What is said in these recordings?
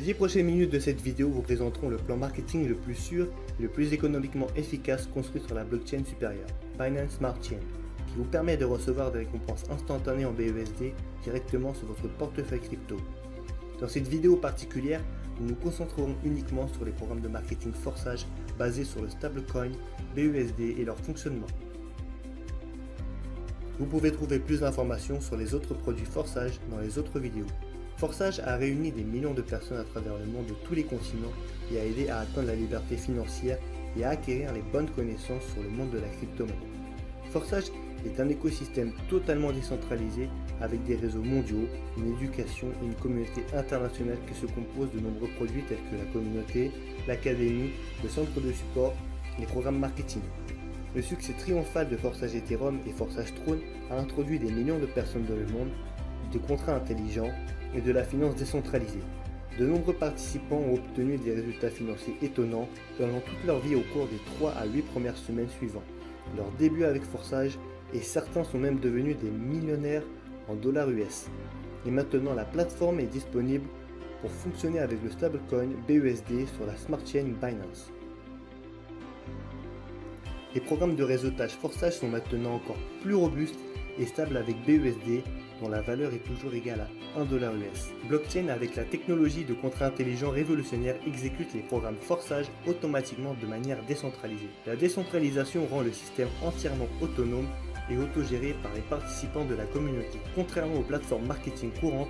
Les 10 prochaines minutes de cette vidéo vous présenteront le plan marketing le plus sûr et le plus économiquement efficace construit sur la blockchain supérieure, Binance Smart Chain, qui vous permet de recevoir des récompenses instantanées en BUSD directement sur votre portefeuille crypto. Dans cette vidéo particulière, nous nous concentrerons uniquement sur les programmes de marketing forçage basés sur le stablecoin BUSD et leur fonctionnement. Vous pouvez trouver plus d'informations sur les autres produits forçage dans les autres vidéos. Forçage a réuni des millions de personnes à travers le monde de tous les continents et a aidé à atteindre la liberté financière et à acquérir les bonnes connaissances sur le monde de la crypto-monnaie. Forçage est un écosystème totalement décentralisé avec des réseaux mondiaux, une éducation et une communauté internationale qui se compose de nombreux produits tels que la communauté, l'académie, le centre de support, les programmes marketing. Le succès triomphal de Forçage Ethereum et Forçage Throne a introduit des millions de personnes dans le monde, des contrats intelligents et de la finance décentralisée. De nombreux participants ont obtenu des résultats financiers étonnants pendant toute leur vie au cours des 3 à 8 premières semaines suivant leur début avec Forçage, et certains sont même devenus des millionnaires en dollars US. Et maintenant la plateforme est disponible pour fonctionner avec le stablecoin BUSD sur la smart chain Binance. Les programmes de réseautage Forçage sont maintenant encore plus robustes et stables avec BUSD dont la valeur est toujours égale à 1 dollar US. Blockchain avec la technologie de contrats intelligents révolutionnaires exécute les programmes Forçage automatiquement de manière décentralisée. La décentralisation rend le système entièrement autonome et autogéré par les participants de la communauté. Contrairement aux plateformes marketing courantes,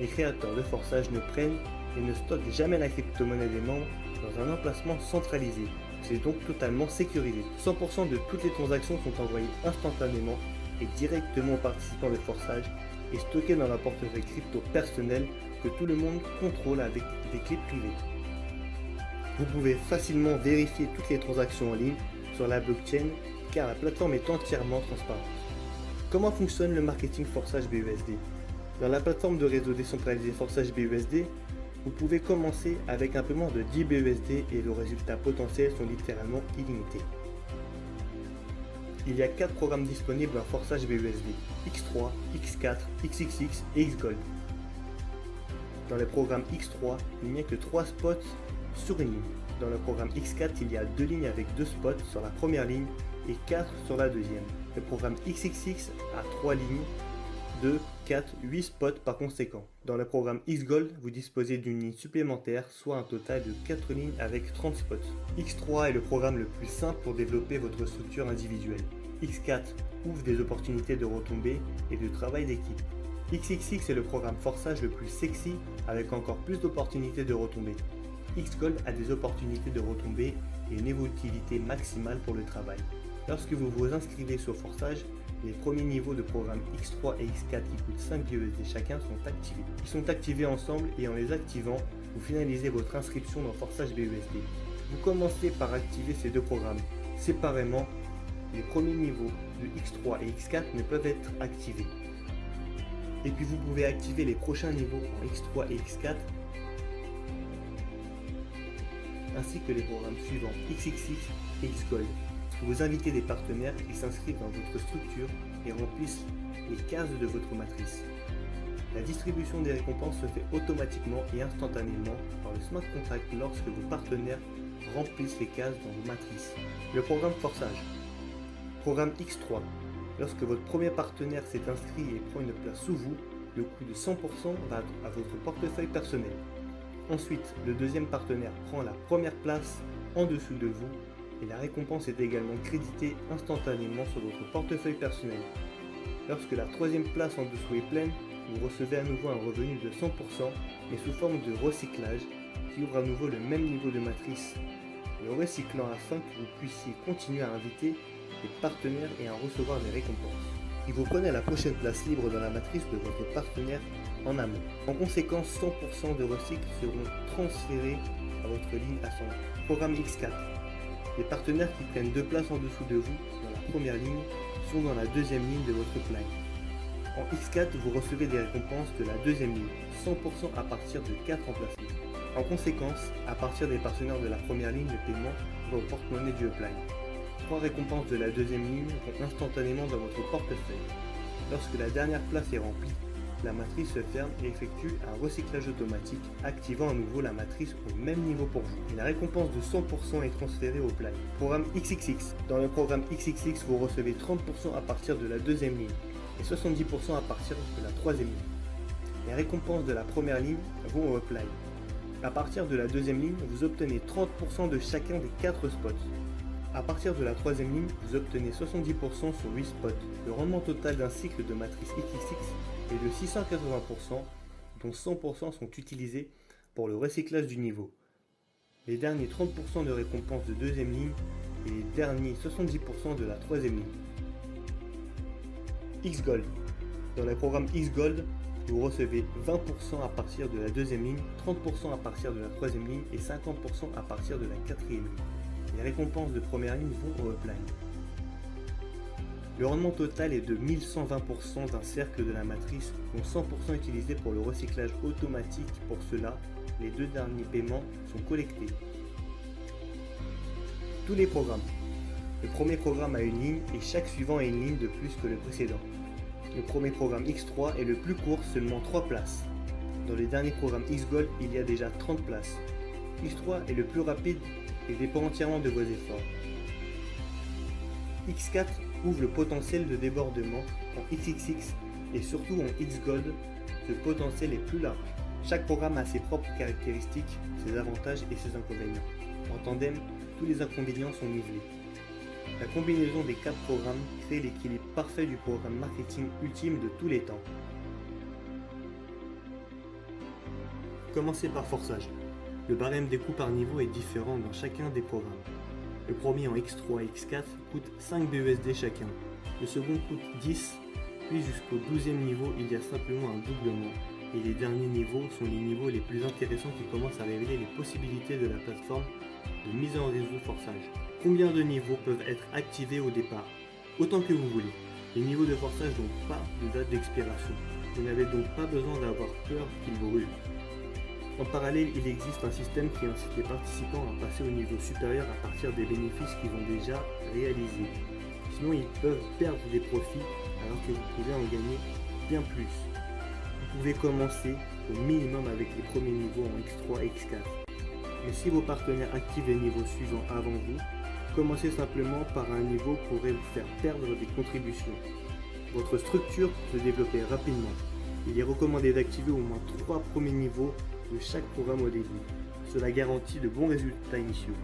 les créateurs de Forçage ne prennent et ne stockent jamais la crypto-monnaie des membres dans un emplacement centralisé. C'est donc totalement sécurisé. 100% de toutes les transactions sont envoyées instantanément et directement aux participants de Forçage et stockées dans un portefeuille crypto personnel que tout le monde contrôle avec des clés privées. Vous pouvez facilement vérifier toutes les transactions en ligne sur la blockchain car la plateforme est entièrement transparente. Comment fonctionne le marketing Forçage BUSD? Dans la plateforme de réseau décentralisé Forçage BUSD, vous pouvez commencer avec un paiement de 10 BUSD et le résultat potentiel sont littéralement illimités. Il y a 4 programmes disponibles en Forçage BUSD, X3, X4, XXX et XGold. Dans le programme X3, il n'y a que 3 spots sur une ligne. Dans le programme X4, il y a 2 lignes avec 2 spots sur la première ligne et 4 sur la deuxième. Le programme XXX a 3 lignes, 2, 4, 8 spots par conséquent. Dans le programme XGold, vous disposez d'une ligne supplémentaire, soit un total de 4 lignes avec 30 spots. X3 est le programme le plus simple pour développer votre structure individuelle. X4 ouvre des opportunités de retombées et de travail d'équipe. XXX est le programme Forçage le plus sexy avec encore plus d'opportunités de retombées. XGold a des opportunités de retombées et une évolutivité maximale pour le travail. Lorsque vous vous inscrivez sur Forçage, les premiers niveaux de programme X3 et X4 qui coûtent 5 BUSD chacun sont activés. Ils sont activés ensemble et en les activant, vous finalisez votre inscription dans Forçage BUSD. Vous commencez par activer ces deux programmes. Séparément, les premiers niveaux de X3 et X4 ne peuvent être activés. Et puis vous pouvez activer les prochains niveaux en X3 et X4 ainsi que les programmes suivants XXX et XGold. Vous invitez des partenaires qui s'inscrivent dans votre structure et remplissent les cases de votre matrice. La distribution des récompenses se fait automatiquement et instantanément par le smart contract lorsque vos partenaires remplissent les cases dans vos matrices. Le programme Forçage. Programme X3. Lorsque votre premier partenaire s'est inscrit et prend une place sous vous, le coût de 100% va à votre portefeuille personnel. Ensuite, le deuxième partenaire prend la première place en dessous de vous et la récompense est également créditée instantanément sur votre portefeuille personnel. Lorsque la troisième place en dessous est pleine, vous recevez à nouveau un revenu de 100% mais sous forme de recyclage qui ouvre à nouveau le même niveau de matrice, le recyclant afin que vous puissiez continuer à inviter des partenaires et à recevoir des récompenses. Il vous prenez la prochaine place libre dans la matrice de votre partenaire en amont. En conséquence, 100% de recycles seront transférés à votre ligne à son programme X4. Les partenaires qui prennent 2 places en dessous de vous dans la première ligne sont dans la deuxième ligne de votre plan. En X4, vous recevez des récompenses de la deuxième ligne, 100% à partir de 4 emplacements. En conséquence, à partir des partenaires de la première ligne de paiement vont au porte-monnaie du upline. 3 récompenses de la deuxième ligne vont instantanément dans votre portefeuille. Lorsque la dernière place est remplie, la matrice se ferme et effectue un recyclage automatique, activant à nouveau la matrice au même niveau pour vous. Et la récompense de 100% est transférée au play. Programme XXX. Dans le programme XXX, vous recevez 30% à partir de la deuxième ligne et 70% à partir de la troisième ligne. Les récompenses de la première ligne vont au play. À partir de la deuxième ligne, vous obtenez 30% de chacun des 4 spots. À partir de la troisième ligne, vous obtenez 70% sur 8 spots. Le rendement total d'un cycle de matrice XXX est de 680%, dont 100% sont utilisés pour le recyclage du niveau. Les derniers 30% de récompense de deuxième ligne et les derniers 70% de la troisième ligne. X-Gold. Dans le programme X-Gold, vous recevez 20% à partir de la deuxième ligne, 30% à partir de la troisième ligne et 50% à partir de la quatrième ligne. Les récompenses de première ligne vont au upline. Le rendement total est de 1120% d'un cercle de la matrice, dont 100% utilisé pour le recyclage automatique. Pour cela, les 2 derniers paiements sont collectés. Tous les programmes. Le premier programme a une ligne et chaque suivant a une ligne de plus que le précédent. Le premier programme X3 est le plus court, seulement 3 places. Dans les derniers programmes X-Gold, il y a déjà 30 places. X3 est le plus rapide et dépend entièrement de vos efforts. X4 ouvre le potentiel de débordement. En XXX et surtout en X-Gold, ce potentiel est plus large. Chaque programme a ses propres caractéristiques, ses avantages et ses inconvénients. En tandem, tous les inconvénients sont nivelés. La combinaison des 4 programmes crée l'équilibre parfait du programme marketing ultime de tous les temps. Commencez par forçage. Le barème des coûts par niveau est différent dans chacun des programmes. Le premier en X3 et X4 coûte 5 BUSD chacun. Le second coûte 10, puis jusqu'au 12e niveau il y a simplement un doublement. Et les derniers niveaux sont les niveaux les plus intéressants qui commencent à révéler les possibilités de la plateforme de mise en réseau forçage. Combien de niveaux peuvent être activés au départ? Autant que vous voulez. Les niveaux de forçage n'ont pas de date d'expiration. Vous n'avez donc pas besoin d'avoir peur qu'ils brûlent. En parallèle, il existe un système qui incite les participants à passer au niveau supérieur à partir des bénéfices qu'ils ont déjà réalisés. Sinon, ils peuvent perdre des profits alors que vous pouvez en gagner bien plus. Vous pouvez commencer au minimum avec les premiers niveaux en X3 et X4. Mais si vos partenaires activent les niveaux suivants avant vous, commencez simplement par un niveau pourrait vous faire perdre des contributions. Votre structure peut se développer rapidement. Il est recommandé d'activer au moins 3 premiers niveaux de chaque programme au début. Cela garantit de bons résultats initiaux.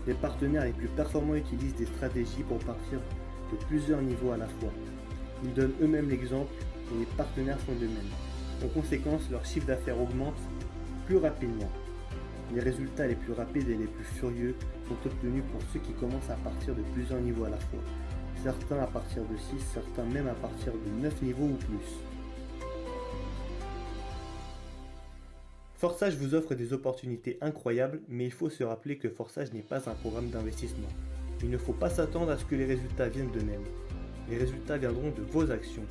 Les partenaires les plus performants utilisent des stratégies pour partir de plusieurs niveaux à la fois. Ils donnent eux-mêmes l'exemple et les partenaires font de même. En conséquence, leur chiffre d'affaires augmente plus rapidement. Les résultats les plus rapides et les plus furieux sont obtenus pour ceux qui commencent à partir de plusieurs niveaux à la fois. Certains à partir de 6, certains même à partir de 9 niveaux ou plus. Forçage vous offre des opportunités incroyables, mais il faut se rappeler que Forçage n'est pas un programme d'investissement. Il ne faut pas s'attendre à ce que les résultats viennent d'eux-mêmes. Les résultats viendront de vos actions.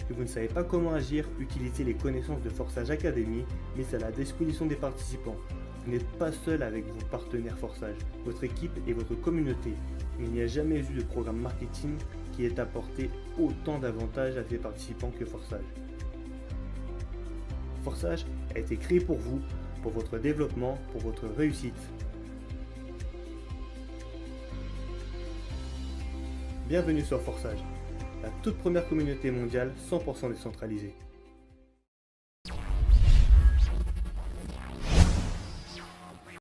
Si vous ne savez pas comment agir, utilisez les connaissances de Forçage Academy, mais c'est à la disposition des participants. Vous n'êtes pas seul avec vos partenaires Forçage, votre équipe et votre communauté. Il n'y a jamais eu de programme marketing qui ait apporté autant d'avantages à ses participants que Forçage. Forçage a été créé pour vous, pour votre développement, pour votre réussite. Bienvenue sur Forçage, la toute première communauté mondiale 100% décentralisée.